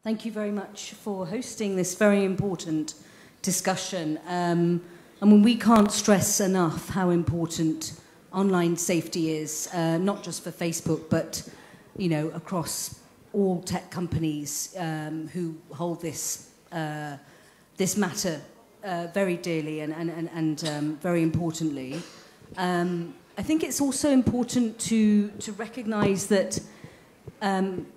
Thank you very much for hosting this very important discussion. And we can't stress enough how important online safety is, not just for Facebook, but across all tech companies who hold this this matter very dearly and very importantly. I think it's also important to recognise that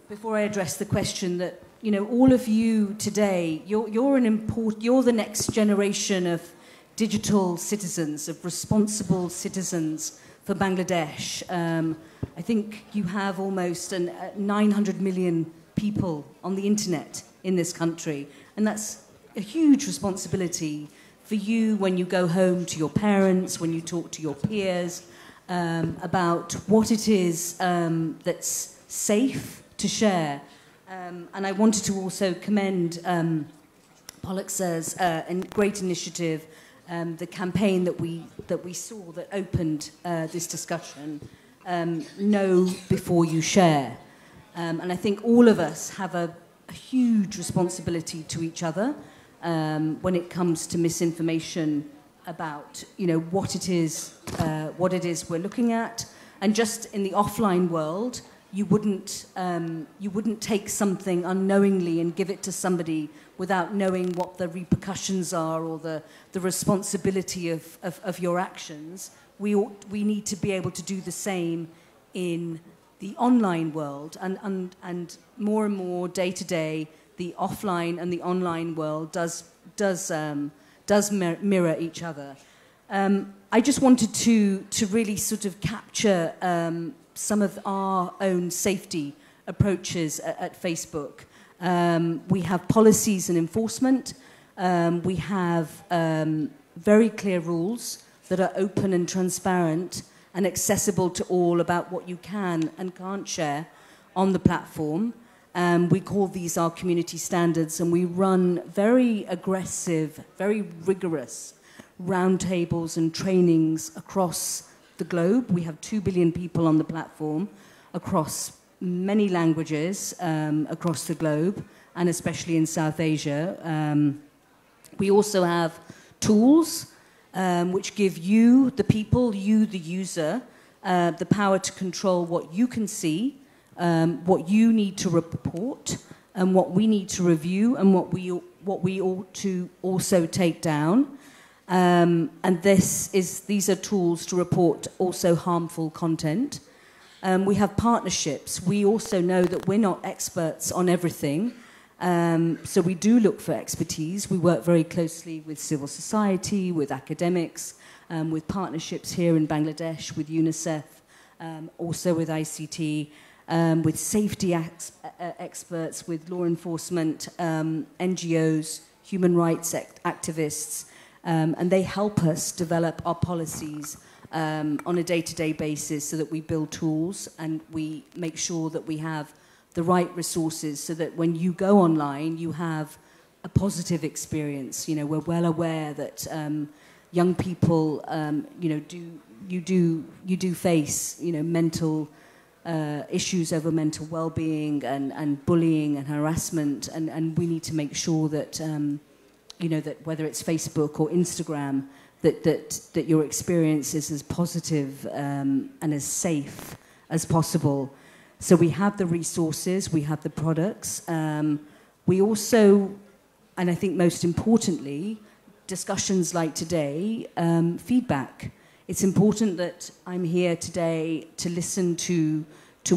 before I address the question that all of you today, you're the next generation of digital citizens, of responsible citizens for Bangladesh. I think you have almost 900 million people on the internet in this country, and that's a huge responsibility for you when you go home to your parents, when you talk to your peers about what it is that's safe to share. And I wanted to also commend Pollex's great initiative, the campaign that we saw that opened this discussion, Know Before You Share. And I think all of us have a huge responsibility to each other when it comes to misinformation about what it is we're looking at. And just in the offline world, you wouldn't take something unknowingly and give it to somebody without knowing what the repercussions are or the responsibility of your actions. We need to be able to do the same in the online world, and more day to day, the offline and the online world does mirror each other. I just wanted to really sort of capture some of our own safety approaches at Facebook. We have policies and enforcement. We have very clear rules that are open and transparent and accessible to all about what you can and can't share on the platform. We call these our community standards, and we run very aggressive, very rigorous roundtables and trainings across the globe. We have 2 billion people on the platform across many languages across the globe, and especially in South Asia. We also have tools which give you, the people, you, the user, the power to control what you can see, what you need to report, and what we need to review, and what we ought to also take down. And these are tools to report also harmful content. We have partnerships. We also know that we're not experts on everything, so we do look for expertise. We work very closely with civil society, with academics, with partnerships here in Bangladesh, with UNICEF, also with ICT, with safety experts, with law enforcement, NGOs, human rights activists, and they help us develop our policies on a day-to-day basis so that we build tools and we make sure that we have the right resources so that when you go online, you have a positive experience. We're well aware that young people, you do face, mental issues over mental well-being and bullying and harassment, and we need to make sure that, that whether it's Facebook or Instagram, that your experience is as positive and as safe as possible. So we have the resources, we have the products. We also, and I think most importantly, discussions like today, feedback. It's important that I'm here today to listen to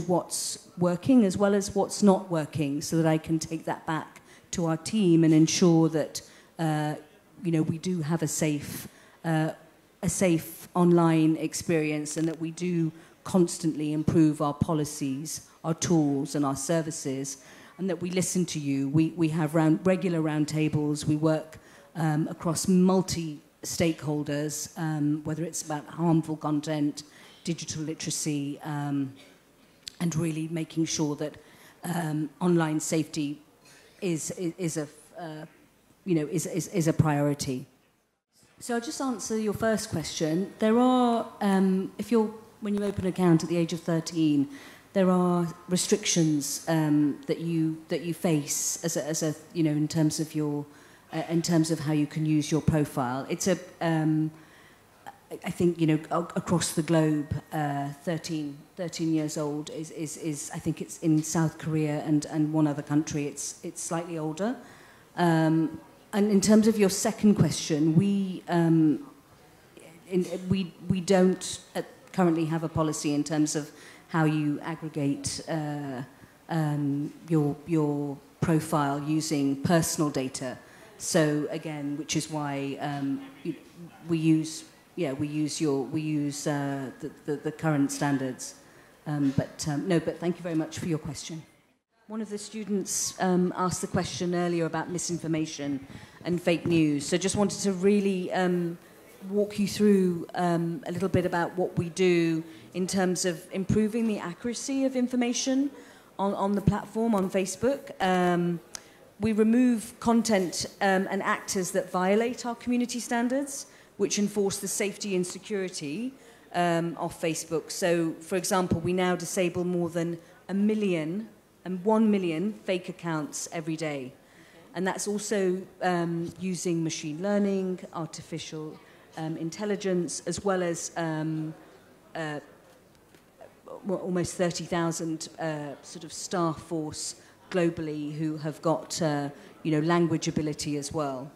what's working as well as what's not working, so that I can take that back to our team and ensure that we do have a safe online experience, and that we do constantly improve our policies, our tools, and our services, and that we listen to you. We have regular roundtables. We work across multi-stakeholders, whether it's about harmful content, digital literacy, and really making sure that online safety is a priority. So I'll just answer your first question. There are, when you open an account at the age of 13, there are restrictions that you face as a in terms of your in terms of how you can use your profile. It's a I think across the globe, 13 years old is I think it's in South Korea and one other country. It's slightly older. And in terms of your second question, we don't currently have a policy in terms of how you aggregate your profile using personal data. So again, which is why we use the current standards. But thank you very much for your question. One of the students asked the question earlier about misinformation and fake news. So just wanted to really walk you through a little bit about what we do in terms of improving the accuracy of information on the platform, on Facebook. We remove content and actors that violate our community standards, which enforce the safety and security of Facebook. So, for example, we now disable more than 1 million fake accounts every day. Okay. And that's also using machine learning, artificial intelligence, as well as almost 30,000 sort of staff force globally who have got language ability as well.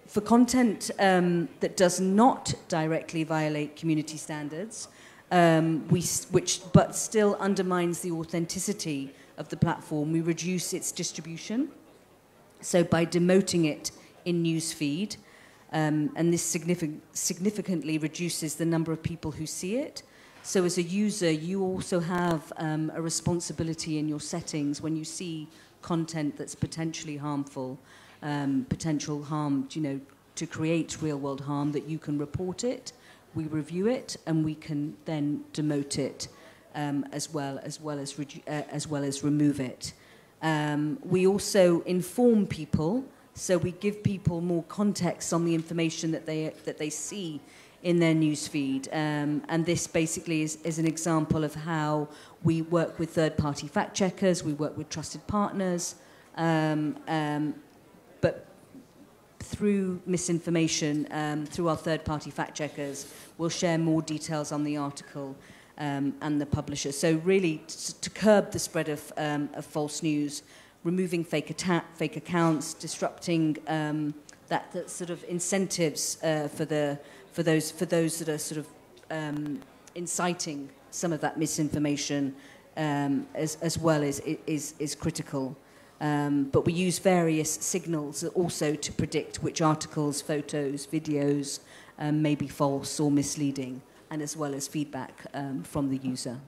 For content that does not directly violate community standards, but still undermines the authenticity of the platform, we reduce its distribution. So by demoting it in newsfeed, and this significantly reduces the number of people who see it. So as a user, you also have a responsibility in your settings when you see content that's potentially harmful, potential harm, to create real-world harm, that you can report it, we review it, and we can then demote it as well as remove it. We also inform people, so we give people more context on the information that they see in their newsfeed, and this basically is an example of how we work with third-party fact-checkers, we work with trusted partners, but through misinformation, through our third-party fact-checkers, we'll share more details on the article and the publisher. So really, to curb the spread of false news, removing fake accounts, disrupting that sort of incentives for those that are sort of inciting some of that misinformation, as well is critical. But we use various signals also to predict which articles, photos, videos may be false or misleading, and as well as feedback from the user.